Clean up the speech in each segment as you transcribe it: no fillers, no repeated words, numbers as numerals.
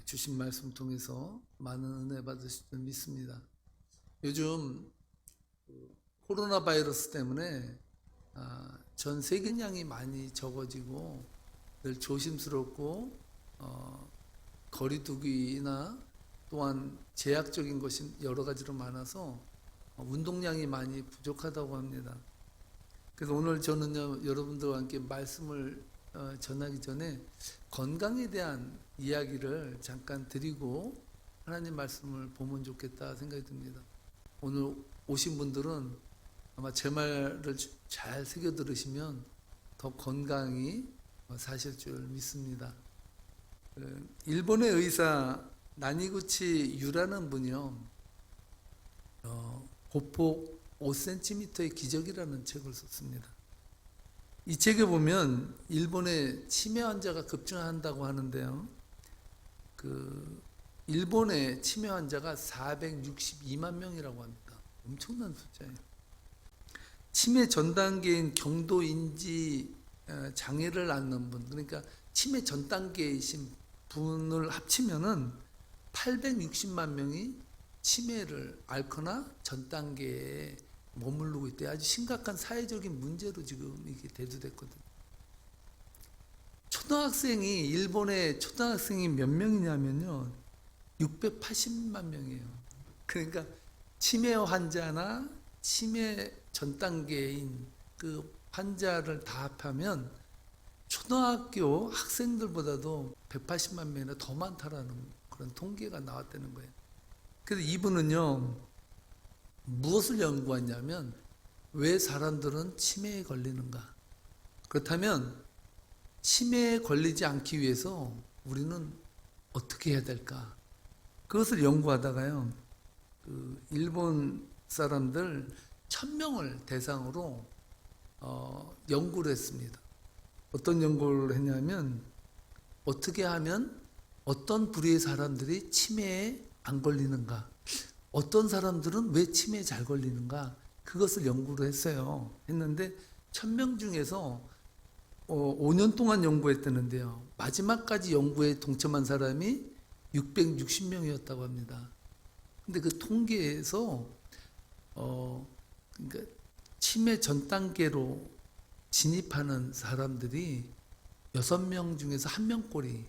주신 말씀 통해서 많은 은혜 받으실 줄 믿습니다. 요즘 코로나 바이러스 때문에 전 세계량이 많이 적어지고 늘 조심스럽고 거리두기나 또한 제약적인 것이 여러 가지로 많아서 운동량이 많이 부족하다고 합니다. 그래서 오늘 저는요, 여러분들과 함께 말씀을 전하기 전에 건강에 대한 이야기를 잠깐 드리고 하나님 말씀을 보면 좋겠다 생각이 듭니다. 오늘 오신 분들은 아마 제 말을 잘 새겨 들으시면 더 건강히 사실 줄 믿습니다. 일본의 의사 나니구치 유라는 분이요, 보폭 5cm의 기적이라는 책을 썼습니다. 이 책에 보면 일본의 치매 환자가 급증한다고 하는데요, 일본의 치매 환자가 462만 명이라고 합니다. 엄청난 숫자예요. 치매 전 단계인 경도 인지 장애를 앓는 분, 그러니까 치매 전 단계이신 분을 합치면은 860만 명이 치매를 앓거나 전 단계에 머무르고 있대. 아주 심각한 사회적인 문제로 지금 이게 대두됐거든요. 초등학생이, 일본의 초등학생이 몇 명이냐면요, 680만 명이에요. 그러니까 치매 환자나 치매 전 단계인 그 환자를 다 합하면 초등학교 학생들보다도 180만 명이나 더 많다라는 그런 통계가 나왔다는 거예요. 그래서 이분은요, 무엇을 연구하냐면 왜 사람들은 치매에 걸리는가? 그렇다면 치매에 걸리지 않기 위해서 우리는 어떻게 해야 될까? 그것을 연구하다가요, 일본 사람들 1000명을 대상으로 연구를 했습니다. 어떤 연구를 했냐면 어떻게 하면 어떤 부류의 사람들이 치매에 안 걸리는가, 어떤 사람들은 왜 치매에 잘 걸리는가, 그것을 연구를 했어요. 했는데 1000명 중에서 5년 동안 연구했다는데요, 마지막까지 연구에 동참한 사람이 660명이었다고 합니다. 근데 그 통계에서 그러니까 치매 전 단계로 진입하는 사람들이 6명 중에서 1명꼴이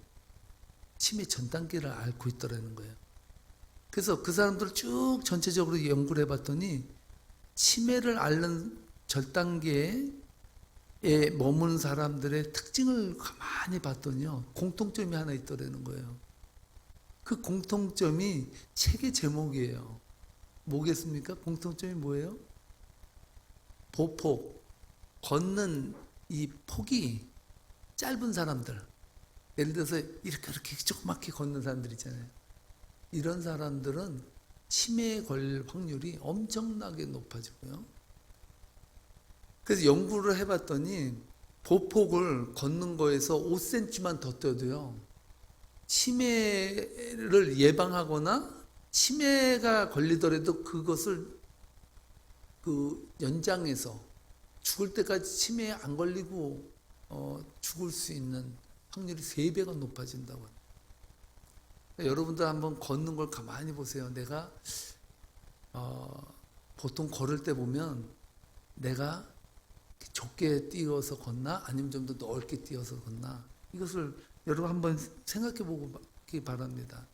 치매 전 단계를 앓고 있더라는 거예요. 그래서 그 사람들을 쭉 전체적으로 연구를 해봤더니 치매를 앓는 전 단계에 머무는 사람들의 특징을 가만히 봤더니요, 공통점이 하나 있더라는 거예요. 그 공통점이 책의 제목이에요. 뭐겠습니까? 공통점이 뭐예요? 보폭, 걷는 이 폭이 짧은 사람들, 예를 들어서 이렇게 조그맣게 걷는 사람들 있잖아요. 이런 사람들은 치매에 걸릴 확률이 엄청나게 높아지고요. 그래서 연구를 해봤더니 보폭을 걷는 거에서 5cm만 더 뛰어도요, 치매를 예방하거나 치매가 걸리더라도 그것을 연장해서 죽을 때까지 치매에 안 걸리고 죽을 수 있는 확률이 3배가 높아진다고 합니다. 여러분들 한번 걷는 걸 가만히 보세요. 내가 보통 걸을 때 보면 내가 좁게 뛰어서 걷나 아니면 좀 더 넓게 뛰어서 걷나, 이것을 여러분 한번 생각해 보기 바랍니다.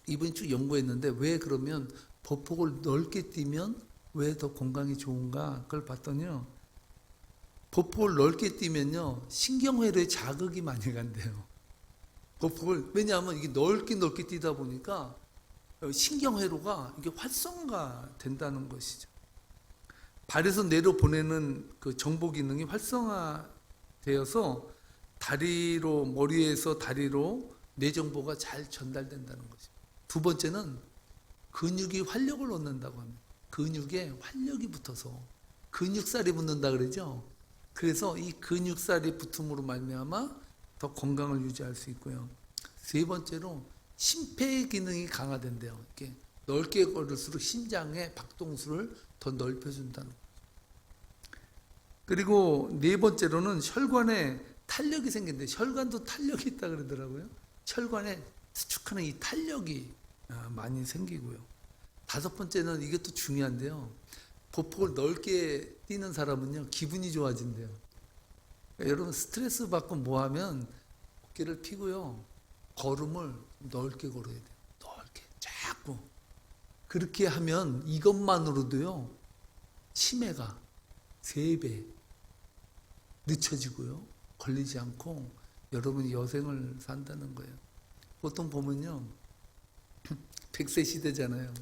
이분이 쭉 연구했는데 왜 그러면 보폭을 넓게 뛰면 왜 더 건강이 좋은가, 그걸 봤더니요, 보폭을 넓게 뛰면요, 신경회로에 자극이 많이 간대요. 보폭을, 왜냐하면 이게 넓게 뛰다 보니까 신경회로가 이게 활성화 된다는 것이죠. 발에서 내려 보내는 그 정보 기능이 활성화되어서 다리로, 머리에서 다리로 뇌 정보가 잘 전달된다는 거죠. 두 번째는 근육이 활력을 얻는다고 합니다. 근육에 활력이 붙어서 근육살이 붙는다 그러죠. 그래서 이 근육살이 붙음으로 말미암아 더 건강을 유지할 수 있고요. 세 번째로 심폐 기능이 강화된대요. 이렇게 넓게 걸을수록 심장의 박동수를 더 넓혀준다는 거죠. 그리고 네 번째로는 혈관에 탄력이 생긴대. 혈관도 탄력이 있다 그러더라고요. 혈관에 수축하는 이 탄력이 많이 생기고요. 다섯 번째는 이것도 중요한데요. 보폭을 넓게 뛰는 사람은요, 기분이 좋아진대요. 그러니까 여러분 스트레스 받고 뭐 하면 어깨를 펴고요, 걸음을 넓게 걸어야 돼요. 넓게 자꾸. 그렇게 하면 이것만으로도요, 치매가 3배 늦춰지고요, 걸리지 않고 여러분이 여생을 산다는 거예요. 보통 보면요, 100세 시대잖아요.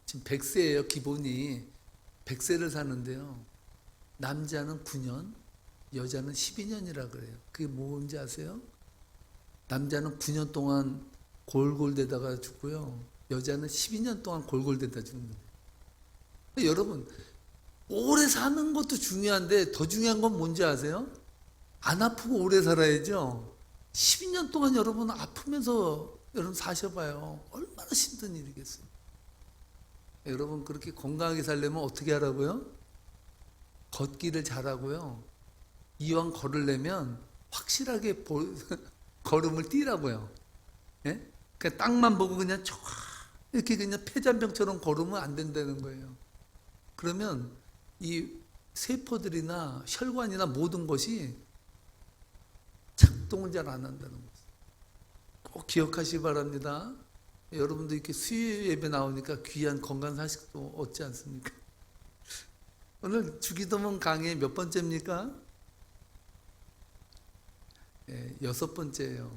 지금 100세예요, 기본이. 100세를 사는데요, 남자는 9년, 여자는 12년이라 그래요. 그게 뭔지 아세요? 남자는 9년 동안 골골대다가 죽고요, 여자는 12년 동안 골골대다 죽는 거예요. 여러분, 오래 사는 것도 중요한데 더 중요한 건 뭔지 아세요? 안 아프고 오래 살아야죠. 12년 동안 여러분 아프면서 여러분 사셔봐요. 얼마나 힘든 일이겠어요. 여러분 그렇게 건강하게 살려면 어떻게 하라고요? 걷기를 잘하고요, 이왕 걸으려면 확실하게 걸음을 뛰라고요. 예? 그냥 땅만 보고 그냥 쫙 이렇게 그냥 폐잔병처럼 걸으면 안 된다는 거예요. 그러면 이 세포들이나 혈관이나 모든 것이 작동을 잘 안 한다는 거죠. 꼭 기억하시기 바랍니다. 여러분도 이렇게 수요 예배 나오니까 귀한 건강 사식도 얻지 않습니까? 오늘 주기도문 강의 몇 번째입니까? 네, 6번째예요.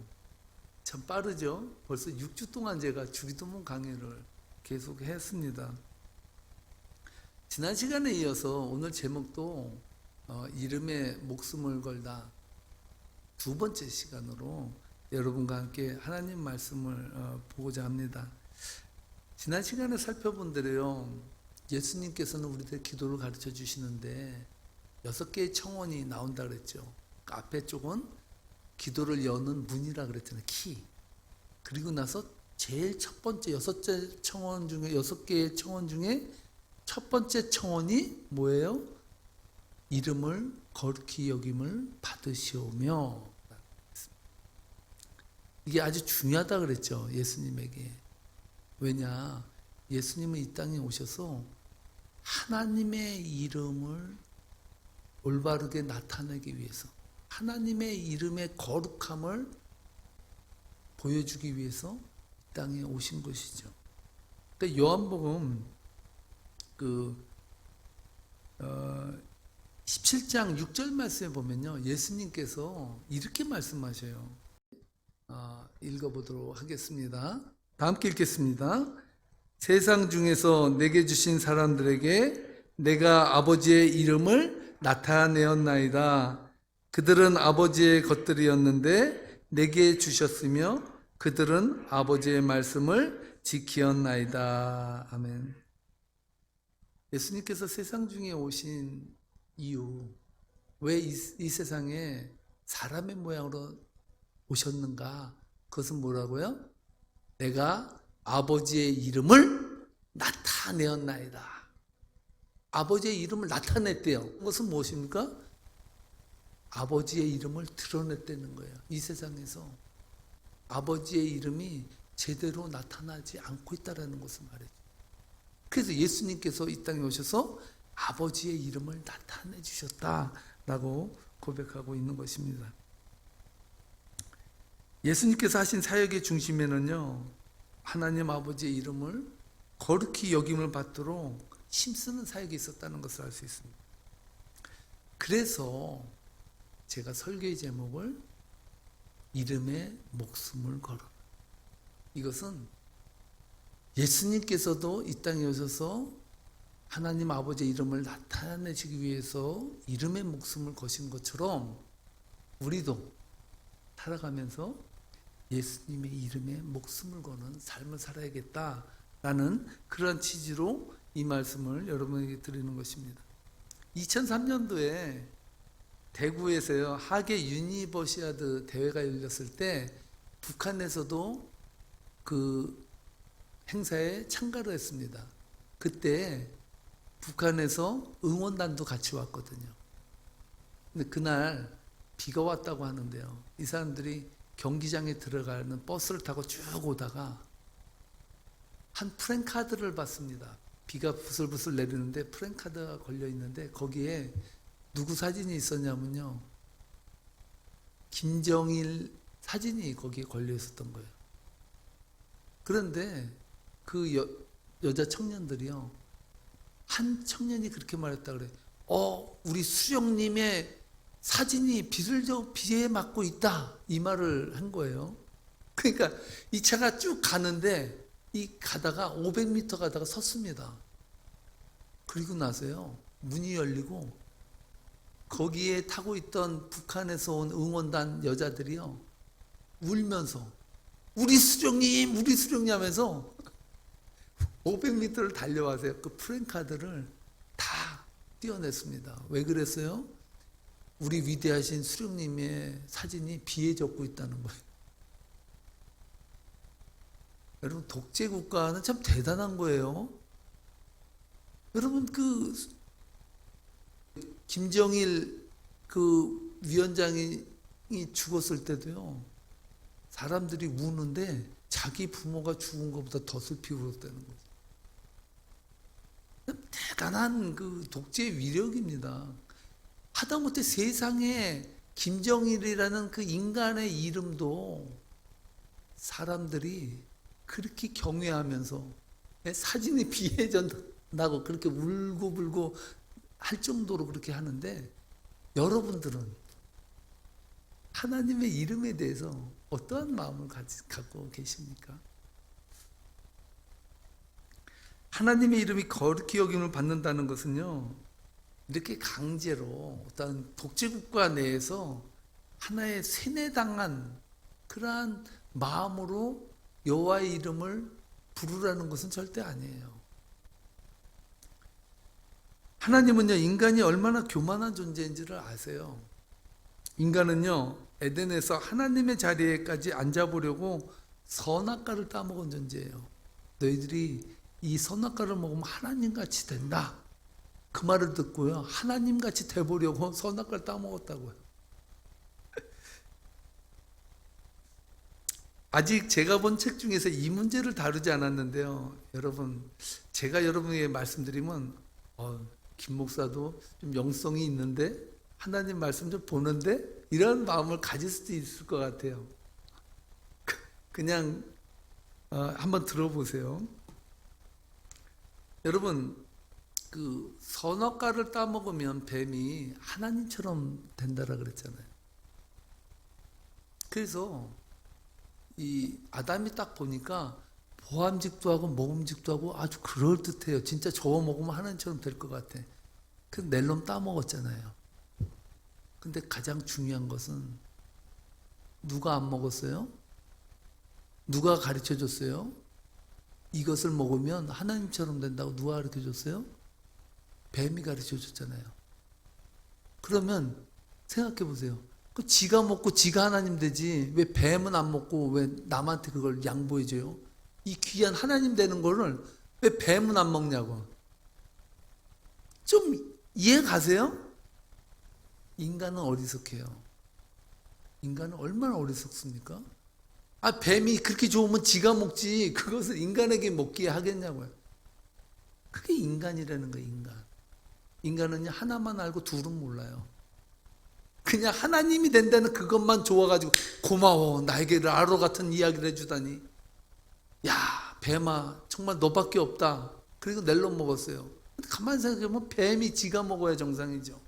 참 빠르죠? 벌써 6주 동안 제가 주기도문 강의를 계속 했습니다. 지난 시간에 이어서 오늘 제목도 이름에 목숨을 걸다, 2번째 시간으로 여러분과 함께 하나님 말씀을 보고자 합니다. 지난 시간에 살펴본 대로요, 예수님께서는 우리들 기도를 가르쳐 주시는데 6개의 청원이 나온다 그랬죠. 그 앞에 쪽은 기도를 여는 문이라 그랬잖아요. 키. 그리고 나서 제일 첫 번째 6개의 청원 중에 첫 번째 청원이 뭐예요? 이름을 거룩히 여김을 받으시오며. 이게 아주 중요하다 그랬죠, 예수님에게. 왜냐, 예수님은 이 땅에 오셔서 하나님의 이름을 올바르게 나타내기 위해서, 하나님의 이름의 거룩함을 보여주기 위해서 이 땅에 오신 것이죠. 그러니까 요한복음 17장 6절 말씀에 보면요, 예수님께서 이렇게 말씀하셔요. 읽어보도록 하겠습니다. 다 함께 읽겠습니다. 세상 중에서 내게 주신 사람들에게 내가 아버지의 이름을 나타내었나이다. 그들은 아버지의 것들이었는데 내게 주셨으며 그들은 아버지의 말씀을 지키었나이다. 아멘. 예수님께서 세상 중에 오신 이유, 왜 이 세상에 사람의 모양으로 오셨는가? 그것은 뭐라고요? 내가 아버지의 이름을 나타내었나이다. 아버지의 이름을 나타냈대요. 그것은 무엇입니까? 아버지의 이름을 드러냈다는 거예요. 이 세상에서 아버지의 이름이 제대로 나타나지 않고 있다는 것을 말해요. 그래서 예수님께서 이 땅에 오셔서 아버지의 이름을 나타내 주셨다라고 고백하고 있는 것입니다. 예수님께서 하신 사역의 중심에는요, 하나님 아버지의 이름을 거룩히 여김을 받도록 힘쓰는 사역이 있었다는 것을 알 수 있습니다. 그래서 제가 설교의 제목을 이름에 목숨을 걸어, 이것은 예수님께서도 이 땅에 오셔서 하나님 아버지의 이름을 나타내시기 위해서 이름에 목숨을 거신 것처럼 우리도 살아가면서 예수님의 이름에 목숨을 거는 삶을 살아야겠다라는 그런 취지로 이 말씀을 여러분에게 드리는 것입니다. 2003년도에 대구에서요, 하계 유니버시아드 대회가 열렸을 때 북한에서도 그 행사에 참가를 했습니다. 그때 북한에서 응원단도 같이 왔거든요. 근데 그날 비가 왔다고 하는데요, 이 사람들이 경기장에 들어가는 버스를 타고 쭉 오다가 한 프랜카드를 봤습니다. 비가 부슬부슬 내리는데 프랜카드가 걸려 있는데 거기에 누구 사진이 있었냐면요, 김정일 사진이 거기에 걸려 있었던 거예요. 그런데 그 여자 청년들이요, 한 청년이 그렇게 말했다 그래. 우리 수령님의 사진이 비에 맞고 있다, 이 말을 한 거예요. 그러니까 이 차가 쭉 가는데 이 가다가 500m 가다가 섰습니다. 그리고 나서요, 문이 열리고 거기에 타고 있던 북한에서 온 응원단 여자들이요, 울면서 우리 수령님 하면서 500m를 달려와서 그 프랜카드를 다 띄어냈습니다. 왜 그랬어요? 우리 위대하신 수령님의 사진이 비에 젖고 있다는 거예요. 여러분, 독재 국가는 참 대단한 거예요. 여러분, 그 김정일 그 위원장이 죽었을 때도요, 사람들이 우는데 자기 부모가 죽은 것보다 더 슬피 울었다는 거죠. 대단한 그 독재 위력입니다. 하다못해 세상에 김정일이라는 그 인간의 이름도 사람들이 그렇게 경외하면서 사진이 비에 젖나고 그렇게 울고불고 할 정도로 그렇게 하는데, 여러분들은 하나님의 이름에 대해서 어떠한 마음을 갖고 계십니까? 하나님의 이름이 거룩히 여김을 받는다는 것은요, 이렇게 강제로 어떤 독재국가 내에서 하나의 세뇌당한 그러한 마음으로 여호와의 이름을 부르라는 것은 절대 아니에요. 하나님은요, 인간이 얼마나 교만한 존재인지를 아세요. 인간은요, 에덴에서 하나님의 자리에까지 앉아보려고 선악과를 따먹은 존재예요. 너희들이 이 선악과를 먹으면 하나님같이 된다, 그 말을 듣고요, 하나님같이 돼보려고 선악과를 따먹었다고요. 아직 제가 본 책 중에서 이 문제를 다루지 않았는데요, 여러분, 제가 여러분에게 말씀드리면 김 목사도 좀 영성이 있는데 하나님 말씀 좀 보는데 이런 마음을 가질 수도 있을 것 같아요. 그냥 한번 들어보세요. 여러분, 그 선악과를 따먹으면 뱀이 하나님처럼 된다라 그랬잖아요. 그래서 이 아담이 딱 보니까 보암직도 하고 먹음직도 하고 아주 그럴듯해요. 진짜 저거 먹으면 하나님처럼 될 것 같아. 그 낼름 따먹었잖아요. 근데 가장 중요한 것은 누가 안 먹었어요? 누가 가르쳐 줬어요? 이것을 먹으면 하나님처럼 된다고 누가 가르쳐 줬어요? 뱀이 가르쳐 줬잖아요. 그러면 생각해 보세요. 그 지가 먹고 지가 하나님 되지 왜 뱀은 안 먹고 왜 남한테 그걸 양보해 줘요? 이 귀한 하나님 되는 거를 왜 뱀은 안 먹냐고. 좀 이해 가세요? 인간은 어리석해요. 인간은 얼마나 어리석습니까? 뱀이 그렇게 좋으면 지가 먹지 그것을 인간에게 먹게 하겠냐고요. 그게 인간이라는 거예요. 인간은 하나만 알고 둘은 몰라요. 그냥 하나님이 된다는 그것만 좋아가지고 고마워, 나에게 라로 같은 이야기를 해주다니, 야 뱀아 정말 너밖에 없다, 그리고 낼름 먹었어요. 근데 가만히 생각해보면 뱀이 지가 먹어야 정상이죠.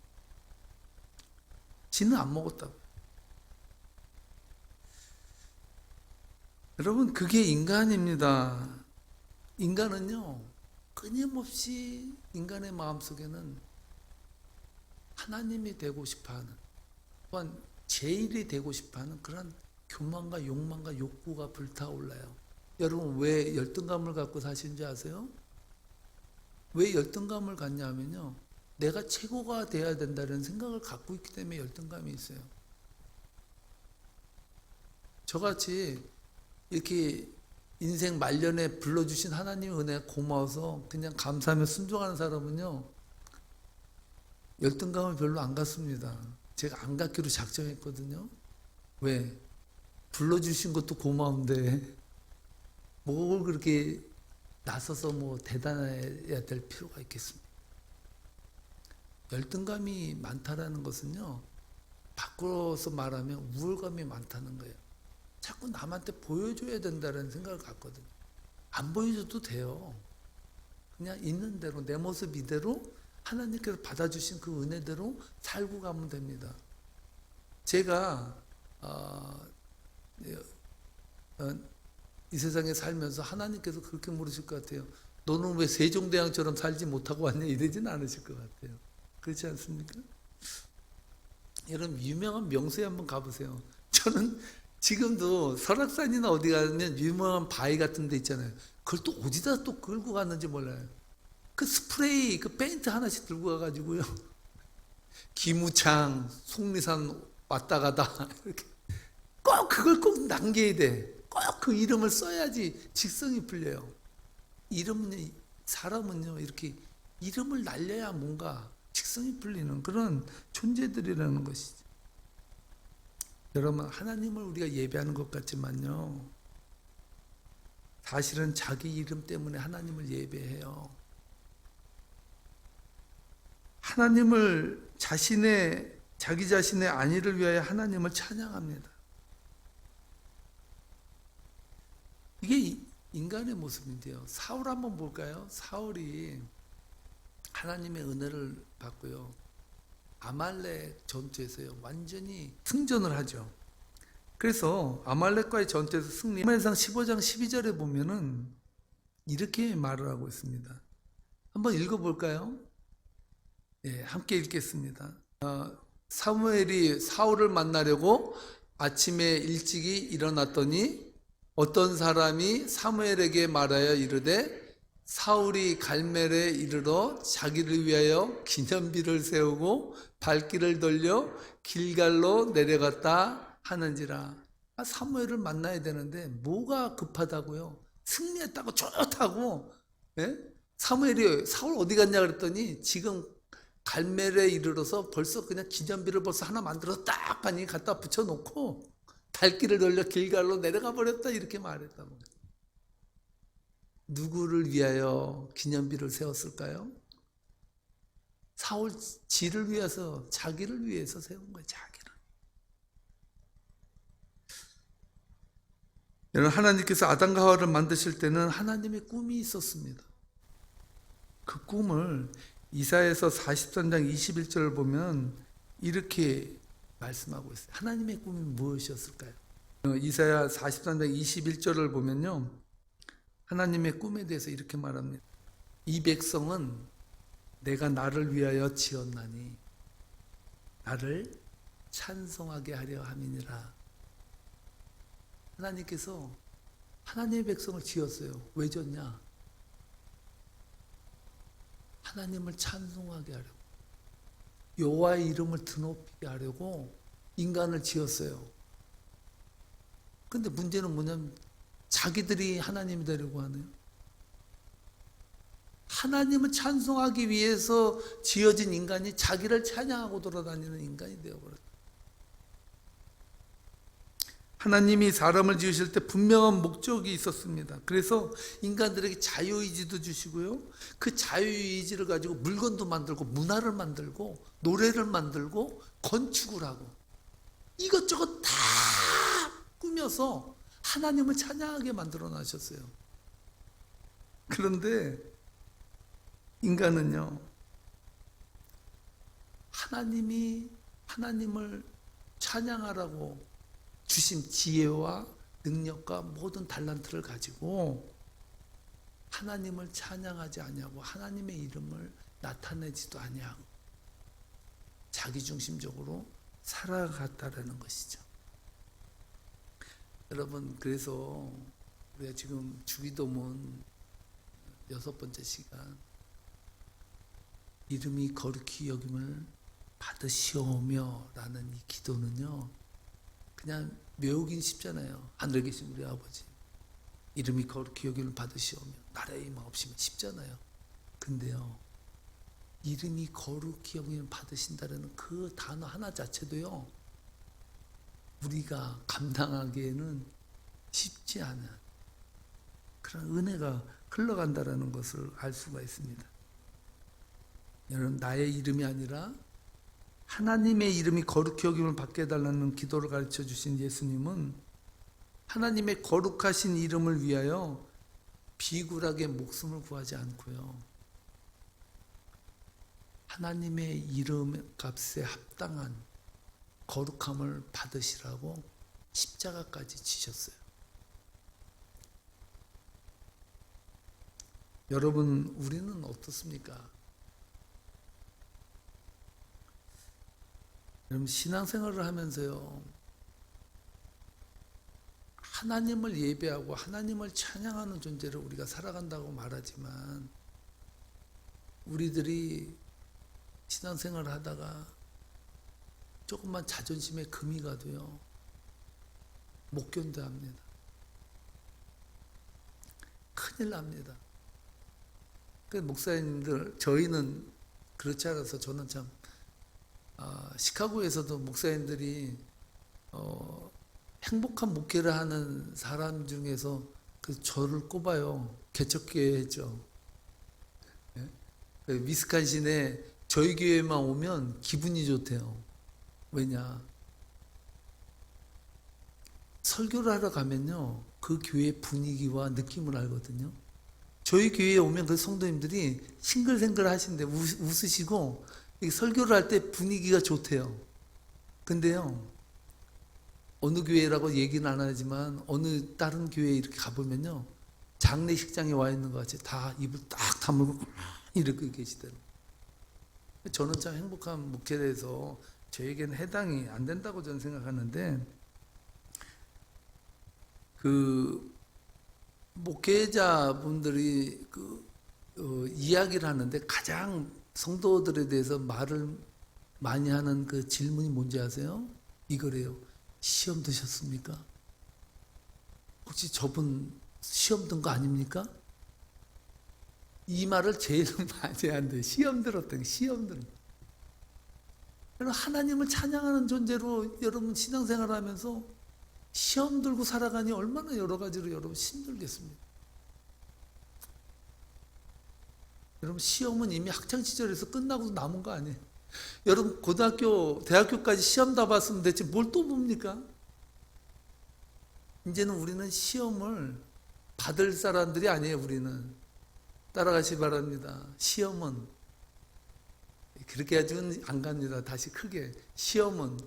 지는 안 먹었다고. 여러분, 그게 인간입니다. 인간은요, 끊임없이 인간의 마음속에는 하나님이 되고 싶어하는, 또한 제일이 되고 싶어하는 그런 교만과 욕망과 욕구가 불타올라요. 여러분, 왜 열등감을 갖고 사시는지 아세요? 왜 열등감을 갖냐면요, 내가 최고가 돼야 된다는 생각을 갖고 있기 때문에 열등감이 있어요. 저같이 이렇게 인생 말년에 불러주신 하나님의 은혜가 고마워서 그냥 감사하며 순종하는 사람은요, 열등감을 별로 안 갖습니다. 제가 안 갖기로 작정했거든요. 왜? 불러주신 것도 고마운데 뭘 그렇게 나서서 뭐 대단해야 될 필요가 있겠습니까? 열등감이 많다라는 것은요, 바꿔서 말하면 우월감이 많다는 거예요. 자꾸 남한테 보여줘야 된다는 생각을 갖거든요. 안 보여줘도 돼요. 그냥 있는 대로 내 모습 이대로 하나님께서 받아주신 그 은혜대로 살고 가면 됩니다. 제가 이 세상에 살면서 하나님께서 그렇게 물으실 것 같아요. 너는 왜 세종대왕처럼 살지 못하고 왔냐? 이러진 않으실 것 같아요. 그렇지 않습니까? 여러분 유명한 명소에 한번 가보세요. 저는 지금도 설악산이나 어디 가면 유명한 바위 같은 데 있잖아요. 그걸 또 어디다 또 끌고 갔는지 몰라요. 그 스프레이, 그 페인트 하나씩 들고 가가지고요. 기무창, 속리산 왔다 가다 이렇게 꼭 그걸 꼭 남겨야 돼. 꼭 그 이름을 써야지 직성이 풀려요. 이름은요, 사람은요 이렇게 이름을 날려야 뭔가 직성이 풀리는 그런 존재들이라는 것이죠. 여러분, 하나님을 우리가 예배하는 것 같지만요, 사실은 자기 이름 때문에 하나님을 예배해요. 하나님을 자기 자신의 안위를 위하여 하나님을 찬양합니다. 이게 인간의 모습인데요. 사울 한번 볼까요? 사울이 하나님의 은혜를 받고요, 아말렉 전투에서요 완전히 승전을 하죠. 그래서 아말렉과의 전투에서 승리. 사무엘상 15장 12절에 보면은 이렇게 말을 하고 있습니다. 한번 읽어볼까요? 예, 함께 읽겠습니다. 사무엘이 사울을 만나려고 아침에 일찍이 일어났더니 어떤 사람이 사무엘에게 말하여 이르되 사울이 갈멜에 이르러 자기를 위하여 기념비를 세우고 발길을 돌려 길갈로 내려갔다 하는지라. 사무엘을 만나야 되는데 뭐가 급하다고요? 승리했다고 좋다고. 예? 사무엘이 사울 어디 갔냐 그랬더니 지금 갈멜에 이르러서 벌써 그냥 기념비를 벌써 하나 만들어서 딱 하니 갖다 붙여놓고 발길을 돌려 길갈로 내려가 버렸다 이렇게 말했다고. 누구를 위하여 기념비를 세웠을까요? 사울 지를 위해서, 자기를 위해서 세운 거예요. 자기를. 여러분, 하나님께서 아담과 하와를 만드실 때는 하나님의 꿈이 있었습니다. 그 꿈을 이사야서 43장 21절을 보면 이렇게 말씀하고 있어요. 하나님의 꿈이 무엇이었을까요? 이사야 43장 21절을 보면요, 하나님의 꿈에 대해서 이렇게 말합니다. 이 백성은 내가 나를 위하여 지었나니 나를 찬송하게 하려 함이니라. 하나님께서 하나님의 백성을 지었어요. 왜 졌냐? 하나님을 찬송하게 하려고, 여호와의 이름을 드높이게 하려고 인간을 지었어요. 근데 문제는 뭐냐면 자기들이 하나님이 되려고 하네요. 하나님을 찬송하기 위해서 지어진 인간이 자기를 찬양하고 돌아다니는 인간이 되어버렸다. 하나님이 사람을 지으실 때 분명한 목적이 있었습니다. 그래서 인간들에게 자유의지도 주시고요, 그 자유의지를 가지고 물건도 만들고 문화를 만들고 노래를 만들고 건축을 하고 이것저것 다 꾸며서 하나님을 찬양하게 만들어 놔셨어요. 그런데 인간은요, 하나님을 찬양하라고 주신 지혜와 능력과 모든 달란트를 가지고 하나님을 찬양하지 아니하고 하나님의 이름을 나타내지도 아니하고 자기중심적으로 살아갔다라는 것이죠. 여러분, 그래서 우리가 지금 주기도문 6번째 시간, 이름이 거룩히 여김을 받으시오며 라는 이 기도는요, 그냥 외우긴 쉽잖아요. 하늘에 계신 우리 아버지, 이름이 거룩히 여김을 받으시오며 나라의 임하옵시면 쉽잖아요. 근데요, 이름이 거룩히 여김을 받으신다는 그 단어 하나 자체도요, 우리가 감당하기에는 쉽지 않은 그런 은혜가 흘러간다라는 것을 알 수가 있습니다. 여러분, 나의 이름이 아니라 하나님의 이름이 거룩히 여김을 받게 해달라는 기도를 가르쳐 주신 예수님은 하나님의 거룩하신 이름을 위하여 비굴하게 목숨을 구하지 않고요, 하나님의 이름 값에 합당한 거룩함을 받으시라고 십자가까지 지셨어요. 여러분, 우리는 어떻습니까? 여러분, 신앙생활을 하면서요, 하나님을 예배하고 하나님을 찬양하는 존재를 우리가 살아간다고 말하지만, 우리들이 신앙생활을 하다가 조금만 자존심에 금이 가도요, 못 견뎌합니다. 큰일 납니다. 그 목사님들, 저희는 그렇지 않아서 저는 참 시카고에서도 목사님들이 행복한 목회를 하는 사람 중에서 그 저를 꼽아요. 개척교회 했죠. 예? 그 위스칸신에 저희 교회만 오면 기분이 좋대요. 왜냐? 설교를 하러 가면요, 그 교회 분위기와 느낌을 알거든요. 저희 교회에 오면 그 성도님들이 싱글생글 하시는데 웃으시고 설교를 할 때 분위기가 좋대요. 근데요, 어느 교회라고 얘기는 안 하지만 어느 다른 교회에 이렇게 가보면요, 장례식장에 와 있는 것 같이 다 입을 딱 다물고 이렇게 계시더라고요. 저는 참 행복한 목회에 대해서 저에게는 해당이 안 된다고 저는 생각하는데, 그 목회자분들이 이야기를 하는데 가장 성도들에 대해서 말을 많이 하는 그 질문이 뭔지 아세요? 이거래요. 시험 드셨습니까? 혹시 저분 시험 든 거 아닙니까? 이 말을 제일 많이 한대. 시험 들었대. 시험 들었대. 여러분, 하나님을 찬양하는 존재로 여러분 신앙생활을 하면서 시험 들고 살아가니 얼마나 여러 가지로 여러분 힘들겠습니까? 여러분, 시험은 이미 학창시절에서 끝나고 남은 거 아니에요? 여러분, 고등학교, 대학교까지 시험 다 봤으면 대체 뭘 또 봅니까? 이제는 우리는 시험을 받을 사람들이 아니에요. 우리는 따라가시 바랍니다. 시험은 그렇게 가지고는 안 갑니다. 다시 크게, 시험은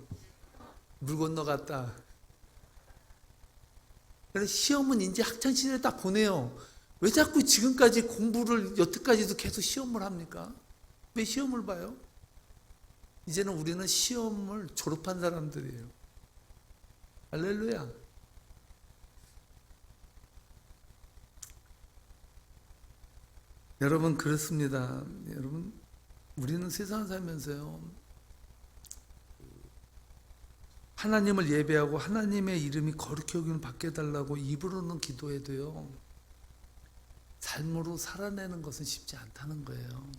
물 건너갔다. 그래서 시험은 이제 학창시절에 딱 보내요. 왜 자꾸 지금까지 공부를 여태까지도 계속 시험을 합니까? 왜 시험을 봐요? 이제는 우리는 시험을 졸업한 사람들이에요. 할렐루야. 여러분, 그렇습니다. 여러분, 우리는 세상을 살면서요, 하나님을 예배하고 하나님의 이름이 거룩히 여김을 받게 해달라고 입으로는 기도해도요, 삶으로 살아내는 것은 쉽지 않다는 거예요.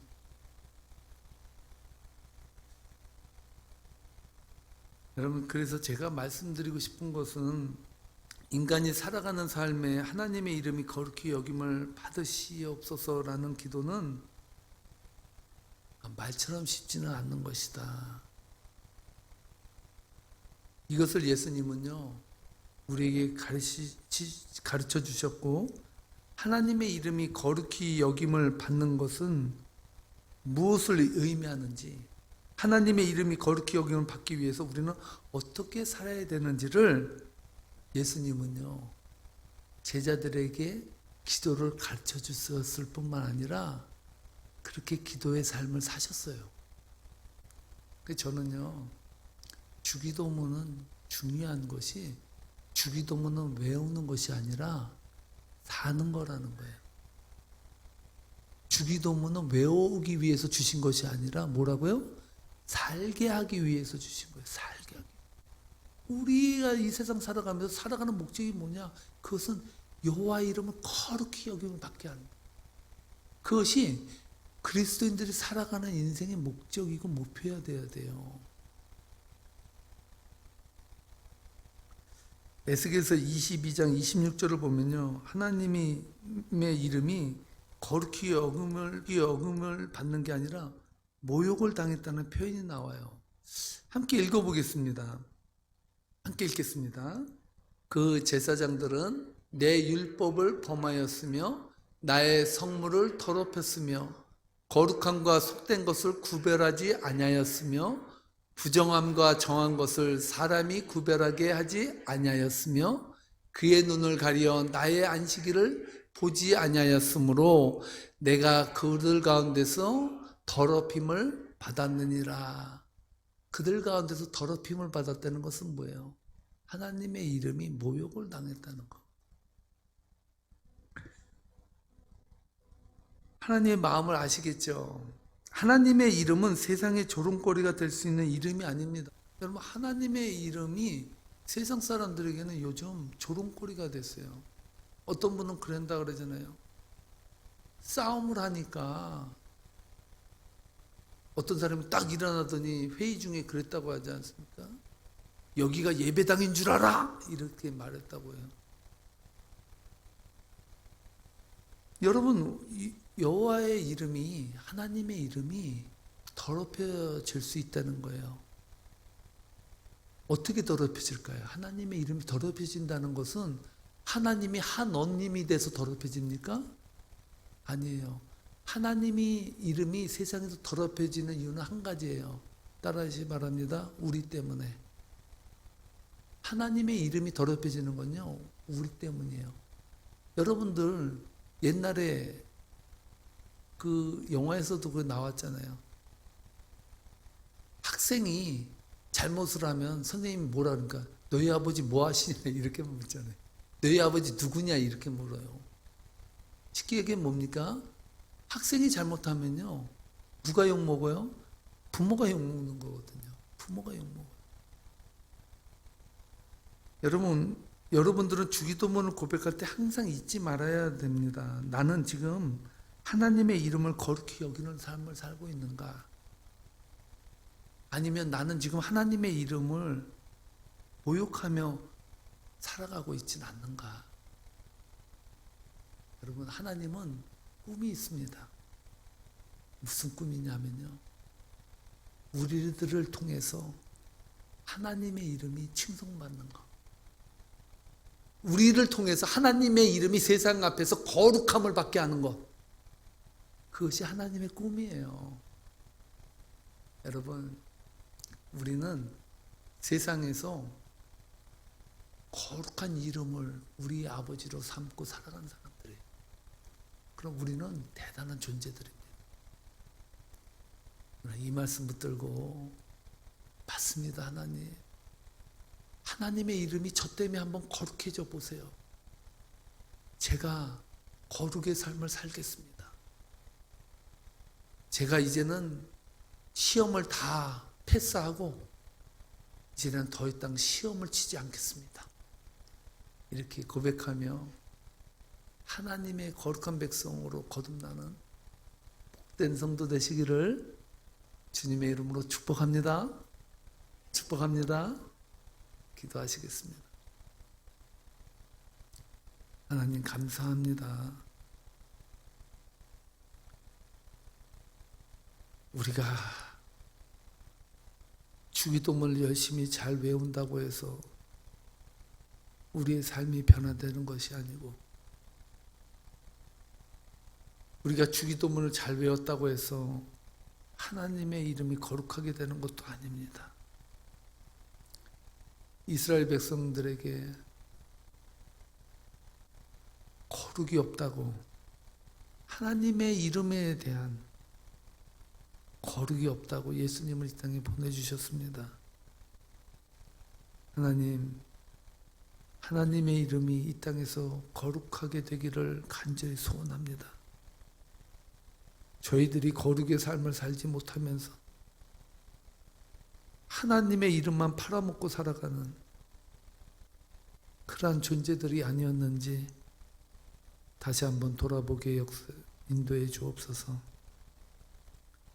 여러분, 그래서 제가 말씀드리고 싶은 것은, 인간이 살아가는 삶에 하나님의 이름이 거룩히 여김을 받으시옵소서라는 기도는 말처럼 쉽지는 않는 것이다. 이것을 예수님은요, 우리에게 가르쳐 주셨고, 하나님의 이름이 거룩히 여김을 받는 것은 무엇을 의미하는지, 하나님의 이름이 거룩히 여김을 받기 위해서 우리는 어떻게 살아야 되는지를 예수님은요, 제자들에게 기도를 가르쳐 주셨을 뿐만 아니라 그렇게 기도의 삶을 사셨어요. 그래서 저는요, 주기도문은 중요한 것이, 주기도문은 외우는 것이 아니라 사는 거라는 거예요. 주기도문은 외우기 위해서 주신 것이 아니라 뭐라고요? 살게 하기 위해서 주신 거예요. 살게 하기. 우리가 이 세상 살아가면서 살아가는 목적이 뭐냐? 그것은 여호와 이름을 거룩히 여김을 받게 하는 거예요. 그것이 그리스도인들이 살아가는 인생의 목적이고 목표여야 돼요. 에스겔서 22장 26절을 보면요, 하나님의 이름이 거룩히 여김을 받는 게 아니라 모욕을 당했다는 표현이 나와요. 함께 읽어보겠습니다. 함께 읽겠습니다. 그 제사장들은 내 율법을 범하였으며 나의 성물을 더럽혔으며 거룩함과 속된 것을 구별하지 아니하였으며 부정함과 정한 것을 사람이 구별하게 하지 아니하였으며 그의 눈을 가리어 나의 안식일을 보지 아니하였으므로 내가 그들 가운데서 더럽힘을 받았느니라. 그들 가운데서 더럽힘을 받았다는 것은 뭐예요? 하나님의 이름이 모욕을 당했다는 것. 하나님의 마음을 아시겠죠? 하나님의 이름은 세상의 조롱거리가 될 수 있는 이름이 아닙니다. 여러분, 하나님의 이름이 세상 사람들에게는 요즘 조롱거리가 됐어요. 어떤 분은 그런다 그러잖아요. 싸움을 하니까 어떤 사람이 딱 일어나더니 회의 중에 그랬다고 하지 않습니까? 여기가 예배당인 줄 알아! 이렇게 말했다고 해요. 여러분, 여호와의 이름이, 하나님의 이름이 더럽혀질 수 있다는 거예요. 어떻게 더럽혀질까요? 하나님의 이름이 더럽혀진다는 것은 하나님이 한언님이 돼서 더럽혀집니까? 아니에요. 하나님의 이름이 세상에서 더럽혀지는 이유는 한 가지예요. 따라하시기 바랍니다. 우리 때문에. 하나님의 이름이 더럽혀지는 건요, 우리 때문이에요. 여러분들 옛날에 그 영화에서도 그 나왔잖아요. 학생이 잘못을 하면 선생님이 뭐라 그러니까 너희 아버지 뭐 하시냐 이렇게 묻잖아요. 너희 아버지 누구냐 이렇게 물어요. 쉽게 얘기하면 뭡니까? 학생이 잘못하면요, 누가 욕먹어요? 부모가 욕먹는 거거든요. 부모가 욕먹어요. 여러분들은 주기도문을 고백할 때 항상 잊지 말아야 됩니다. 나는 지금 하나님의 이름을 거룩히 여기는 삶을 살고 있는가? 아니면 나는 지금 하나님의 이름을 모욕하며 살아가고 있진 않는가? 여러분, 하나님은 꿈이 있습니다. 무슨 꿈이냐면요, 우리들을 통해서 하나님의 이름이 칭송받는 것. 우리를 통해서 하나님의 이름이 세상 앞에서 거룩함을 받게 하는 것. 그것이 하나님의 꿈이에요. 여러분, 우리는 세상에서 거룩한 이름을 우리 아버지로 삼고 살아가는 사람들이에요. 그럼 우리는 대단한 존재들입니다. 이 말씀 붙들고 맞습니다. 하나님. 하나님의 이름이 저 때문에 한번 거룩해져 보세요. 제가 거룩의 삶을 살겠습니다. 제가 이제는 시험을 다 패스하고 이제는 더 이상 시험을 치지 않겠습니다. 이렇게 고백하며 하나님의 거룩한 백성으로 거듭나는 복된 성도 되시기를 주님의 이름으로 축복합니다. 축복합니다. 기도하시겠습니다. 하나님 감사합니다. 우리가 주기도문을 열심히 잘 외운다고 해서 우리의 삶이 변화되는 것이 아니고, 우리가 주기도문을 잘 외웠다고 해서 하나님의 이름이 거룩하게 되는 것도 아닙니다. 이스라엘 백성들에게 거룩이 없다고, 하나님의 이름에 대한 거룩이 없다고 예수님을 이 땅에 보내주셨습니다. 하나님, 하나님의 이름이 이 땅에서 거룩하게 되기를 간절히 소원합니다. 저희들이 거룩의 삶을 살지 못하면서 하나님의 이름만 팔아먹고 살아가는 그러한 존재들이 아니었는지 다시 한번 돌아보게 인도해 주옵소서.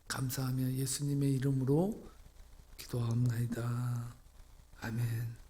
감사하며 예수님의 이름으로 기도하옵나이다. 아멘.